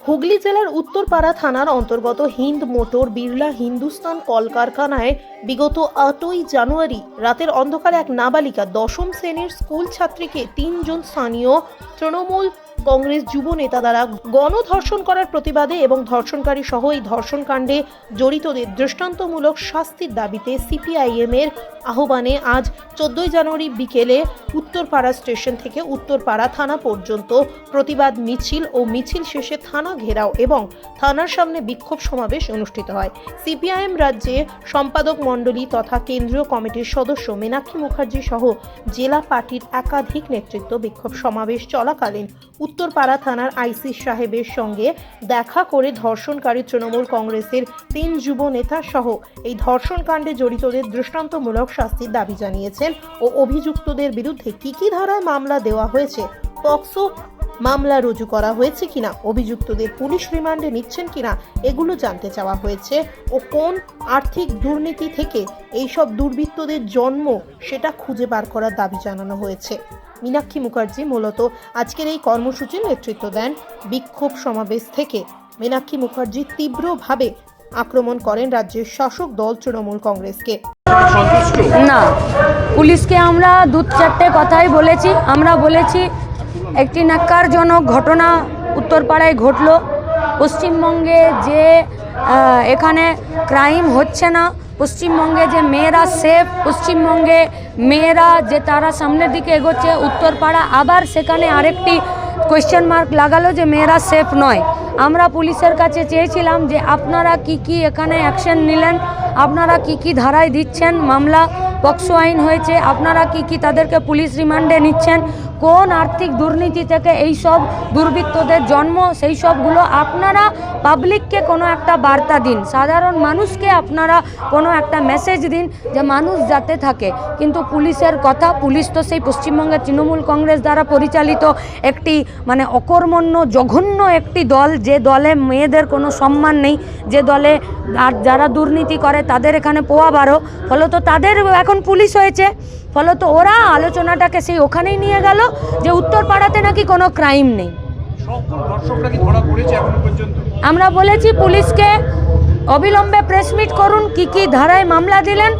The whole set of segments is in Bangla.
হুগলি জেলার উত্তরপাড়া থানার অন্তর্গত হিন্দ মোটর বিড়লা হিন্দুস্তান কলকারখানায় বিগত 8ই জানুয়ারি রাতের অন্ধকারে এক নাবালিকা দশম শ্রেণীর স্কুল ছাত্রীকে 3 জন স্থানীয় তৃণমূল কংগ্রেস যুব নেতা দ্বারা গণধর্ষণ করার প্রতিবাদে এবং ধর্ষণকারী সহ এই ধর্ষণকাণ্ডে জড়িতদের দৃষ্টান্তমূলক শাস্তির দাবিতে সিপিআইএম এর আহ্বানে আজ 14ই জানুয়ারি বিকেলে উত্তরপাড়া স্টেশন থেকে উত্তরপাড়া থানা পর্যন্ত প্রতিবাদ মিছিল ও মিছিল শেষে থানা ঘেরাও এবং থানার সামনে বিক্ষোভ সমাবেশ অনুষ্ঠিত হয়। সিপিআইএম রাজ্যে সম্পাদক মণ্ডলী তথা কেন্দ্রীয় কমিটির সদস্য মীনাক্ষী মুখার্জি সহ জেলা পার্টির একাধিক নেতৃত্ব বিক্ষোভ সমাবেশ চলাকালীন উত্তরপাড়া থানার আইসি সাহেবের সঙ্গে দেখা করে ধর্ষণকারী তৃণমূল কংগ্রেসের 3 যুব নেতা সহ এই ধর্ষণকাণ্ডে জড়িতদের দৃষ্টান্তমূলক শাস্তির দাবি জানিয়েছেন ও অভিযুক্তদের বিরুদ্ধে কি ধারায় মামলা দেওয়া হয়েছে, পক্সো মামলা রুজু করা হয়েছে কিনা, অভিযুক্তদের পুলিশ রিমান্ডে নিচ্ছেন কিনা এগুলো জানতে চাওয়া হয়েছে ও কোন আর্থিক দুর্নীতি থেকে এইসব দুর্বৃত্তদের জন্ম সেটা খুঁজে বার করার দাবি জানানো হয়েছে। মীনাক্ষী মুখার্জি মূলত আজকের এই কর্মসূচির নেতৃত্ব দেন। বিক্ষোভ সমাবেশ থেকে মীনাক্ষী মুখার্জি তীব্রভাবে আক্রমণ করেন রাজ্যের শাসক দল তৃণমূল কংগ্রেসকে। না, পুলিশকে আমরা 2-4টে কথাই বলেছি। আমরা বলেছি একটি ন্যাক্কারজনক ঘটনা উত্তরপাড়ায় ঘটলো। পশ্চিমবঙ্গে যে এখানে ক্রাইম হচ্ছে না, পশ্চিমবঙ্গে যে মেয়েরা সেফ, পশ্চিমবঙ্গে মেয়েরা যে তারা সামনের দিকে এগোচ্ছে, উত্তরপাড়া আবার সেখানে আরেকটি কোয়েশ্চেন মার্ক লাগালো যে মেয়েরা সেফ নয়। আমরা পুলিশের কাছে চেয়েছিলাম যে আপনারা কি এখানে অ্যাকশন নিলেন, আপনারা কি ধারায় দিচ্ছেন মামলা, পক্সো আইন হয়েছে, আপনারা কি তাদেরকে পুলিশ রিমান্ডে নিচ্ছেন, কোন আর্থিক দুর্নীতি থেকে এই সব দুর্বৃত্তদের জন্ম, সেই সবগুলো আপনারা পাবলিককে কোনো একটা বার্তা দিন, সাধারণ মানুষকে আপনারা কোনো একটা মেসেজ দিন যে মানুষ যাতে থাকে। কিন্তু পুলিশের কথা, পুলিশ তো সেই পশ্চিমবঙ্গের তৃণমূল কংগ্রেস দ্বারা পরিচালিত একটি অকর্মণ্য জঘন্য একটি দল, যে দলে মেয়েদের কোনো সম্মান নেই, যে দলে আর যারা দুর্নীতি করে তাদের এখানে পোয়া বারো, ফলত তাদের এখন পুলিশ হয়েছে, ফলত ওরা আলোচনাটাকে সেই ওখানেই নিয়ে গেল যে উত্তরপাড়াতে নাকি কোনো ক্রাইম নেই। আমরা বলেছি পুলিশকে অবিলম্বে প্রেস মিট করুন, কি ধারায় মামলা দিলেন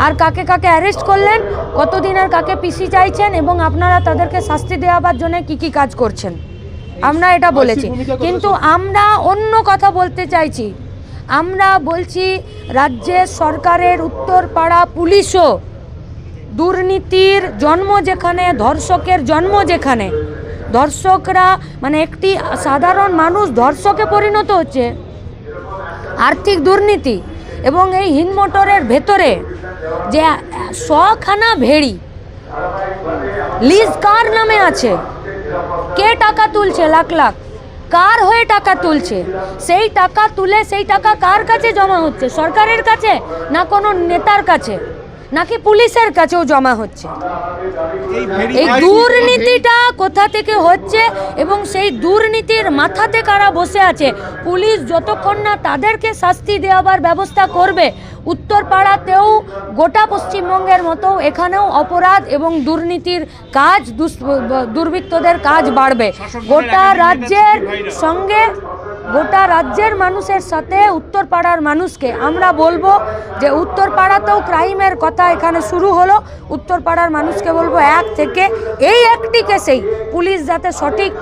আর কাকে অ্যারেস্ট করলেন, কতদিন আর কাকে পিসি চাইছেন এবং আপনারা তাদেরকে শাস্তি দেওয়ার জন্য কি কাজ করছেন, আমরা এটা বলেছি। কিন্তু আমরা অন্য কথা বলতে চাইছি। আমরা বলছি রাজ্যের সরকারের উত্তরপাড়া পুলিশও দুর্নীতির জন্ম যেখানে, ধর্ষকের জন্ম যেখানে, ধর্ষকরা একটি সাধারণ মানুষ ধর্ষকে পরিণত হচ্ছে, আর্থিক দুর্নীতি এবং এই হিন্দ মোটরের ভেতরে যে 100খানা ভেড়ি লিজ কার নামে আছে, কে টাকা তুলছে লাখ লাখ, কার হয়ে টাকা তুলছে, সেই টাকা তুলে সেই টাকা কার কাছে জমা হচ্ছে, সরকারের কাছে না কোনো নেতার কাছে নাকি পুলিশের কাছেও জমা হচ্ছে। এই দুর্নীতিটা কোথা থেকে হচ্ছে এবং সেই দুর্নীতির মাথাতে কারা বসে আছে, পুলিশ যতক্ষণ না তাদেরকে শাস্তি দেওয়ার ব্যবস্থা করবে, উত্তরপাড়াতেও গোটা পশ্চিমবঙ্গের মতো এখানেও অপরাধ এবং দুর্নীতির কাজ, দুর্বৃত্তদের কাজ বাড়বে। গোটা রাজ্যের সঙ্গে, গোটা রাজ্যের মানুষের সাথে উত্তরপাড়ার মানুষকে আমরা বলবো যে উত্তরপাড়াতেও ক্রাইমের কথা এখানে শুরু হলো, উত্তরপাড়ার মানুষকে বলবো এক থেকে এই একটি কেসেই পুলিশ যাতে সঠিক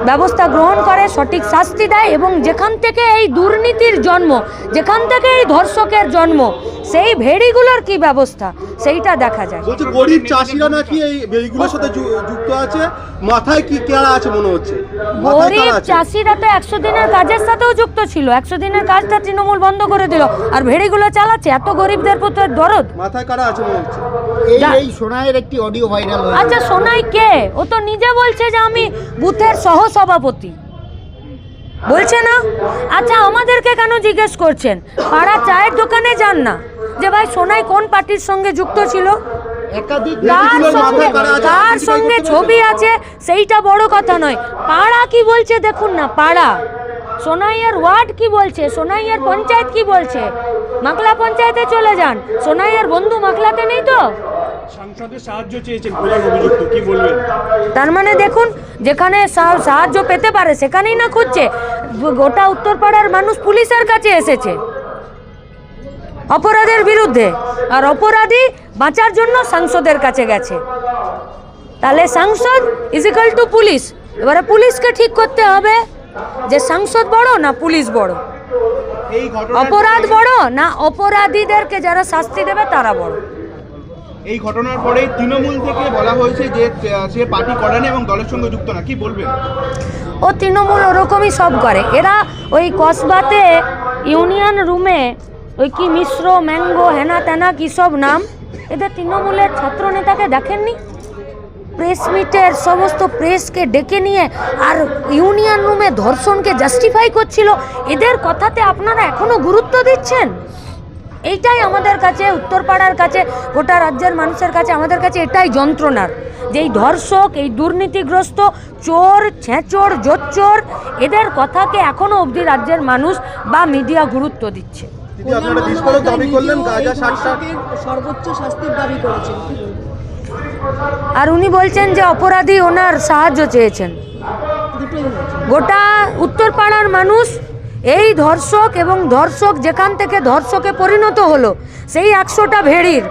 ব্যবস্থা গ্রহণ করে, সঠিক শাস্তি দেয় এবং যেখান থেকে এই দুর্নীতির জন্ম, যেখান থেকে এই ধর্ষকের জন্ম, সেই ভেড়িগুলোর কি ব্যবস্থা সেইটা দেখা যায়। বলছে গরিব চাষিরা নাকি এই ভেড়িগুলোর সাথে যুক্ত আছে, মাথায় কি কেড়া আছে মনে হচ্ছে। গরিব চাষিরা তো 100 দিনের কাজের সাথেও যুক্ত ছিল, 100 দিনের কাজটা তৃণমূল বন্ধ করে দিল আর ভেড়িগুলো চালাচ্ছে। এত গরিবদের প্রতি দরদ, মাথায় কারা আছে মনে হচ্ছে। এই সোনাইয়ের একটি অডিও ভাইরাল হয়েছে। আচ্ছা, সোনাই কে? ও তো নিজে বলছে যে আমি বুথের সহসভাপতি, বলছে না? আচ্ছা, আমাদেরকে কেন জিজ্ঞেস করছেন? পাড়া চায়ের দোকানে যান না যে ভাই সোনাই কোন পার্টির সঙ্গে যুক্ত ছিল, কার সঙ্গে ছবি আছে, সেইটা বড় কথা নয়। পাড়া কি বলছে দেখুন না, পাড়া সোনাইয়ের ওয়ার্ড কি বলছে, সোনাইয়ের পঞ্চায়েত কি বলছে। মাকলা পঞ্চায়েতে চলে যান, সোনাইয়ের বন্ধু মাকলাতে নেই তো, সাংসদের সাহায্য চেয়েছেন প্রধান অভিযুক্ত, কি বলবেন? তার মানে দেখুন, যেখানে সাহায্য পেতে পারে সেখানেই না খুঁজছে। গোটা উত্তরপাড়ার মানুষ পুলিশের কাছে এসেছে অপরাধের বিরুদ্ধে, আর অপরাধী বাঁচার জন্য সাংসদের কাছে গেছে। তাহলে সাংসদ ইজিক্যাল টু পুলিশ। এবারে পুলিশকে ঠিক করতে হবে যে সাংসদ বড় না পুলিশ বড়, এই ঘটনা অপরাধ বড় না অপরাধীদেরকে যারা শাস্তি দেবে তারা বড়। এই ঘটনার পরে তৃণমূল থেকে বলা হয়েছে যে সে পার্টি করে না এবং দলের সঙ্গে যুক্ত না, কি বলবেন? ও তৃণমূল ওরকমই সব করে। এরা ওই কসবাতে ইউনিয়ন রুমে ওই কি মিশ্র ম্যাঙ্গো হেনা তেনা কী সব নাম, এদের তৃণমূলের ছাত্র নেতাকে দেখেননি? প্রেস মিটের সমস্ত প্রেসকে ডেকে নিয়ে আর ইউনিয়ন রুমে ধর্ষণকে জাস্টিফাই করছিল। এদের কথাতে আপনারা এখনো গুরুত্ব দিচ্ছেন? এইটাই আমাদের কাছে, উত্তরপাড়ার কাছে, গোটা রাজ্যের মানুষের কাছে, আমাদের কাছে এটাই যন্ত্রণার, যে এই ধর্ষক, এই দুর্নীতিগ্রস্ত চোর, ছেঁচোর, জোচ্চোর, এদের কথাকে এখনো অবধি রাজ্যের মানুষ বা মিডিয়া গুরুত্ব দিচ্ছে। আপনারা বিস্ফোরক দাবি করলেন, গাঁজা 60 সর্বোচ্চ শাস্তির দাবি করেছেন। আর উনি বলছেন যে অপরাধী ওনার সাহায্য চেয়েছেন। গোটা উত্তরপাড়ার মানুষ এই ধর্ষক এবং ধর্ষক যেখান থেকে ধর্ষকে পরিণত হলো, সেই 100টা ভেড়ির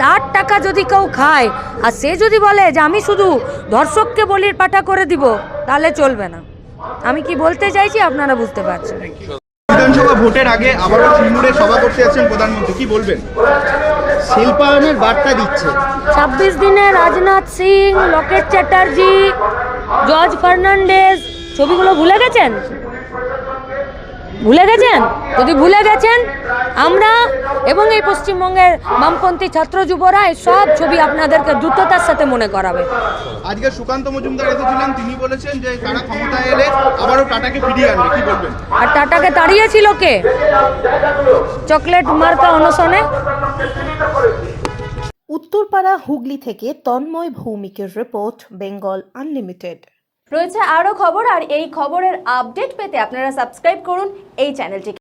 তার টাকা যদি কেউ খায় আর সে যদি বলে যে আমি শুধু ধর্ষককে বলির পাঠা করে দিব, তাহলে চলবে না। আমি কি বলতে চাইছি আপনারা বুঝতে পারছেন। বিধানসভা ভোটের আগে আবারও তৃণমূলে সভা করতে যাচ্ছেন প্রধানমন্ত্রী, কি বলবেন? শিল্পায়নের বার্তা দিচ্ছে। 26 দিনে রাজনাথ সিং, লকেট চ্যাটার্জি, জর্জ ফার্নান্ডেজ, ছবিগুলো ভুলে গেছেন? ভুলে গেছেন? যদি ভুলে গেছেন, আমরা এবং এই পশ্চিমবঙ্গের বামপন্থী ছাত্র যুবরা এই সব ছবি আপনাদেরকে দ্রুততার সাথে মনে করাবে। আজকে সুকান্ত মজুমদার এসেছিলেন, তিনি বলেছেন যে তারা ক্ষমতায় এলে আবারও টাটাকে ফিরিয়ে আনবে, কি বলবেন? আর টাটাকে তাড়িয়েছিল কে? চকলেট মার্কা অনশনে। উত্তরপাড়া হুগলি থেকে তন্ময় ভৌমিকের রিপোর্ট, বেঙ্গল আনলিমিটেড। রয়েছে আরও খবর, আর এই খবরের আপডেট পেতে আপনারা সাবস্ক্রাইব করুন এই চ্যানেলটিকে।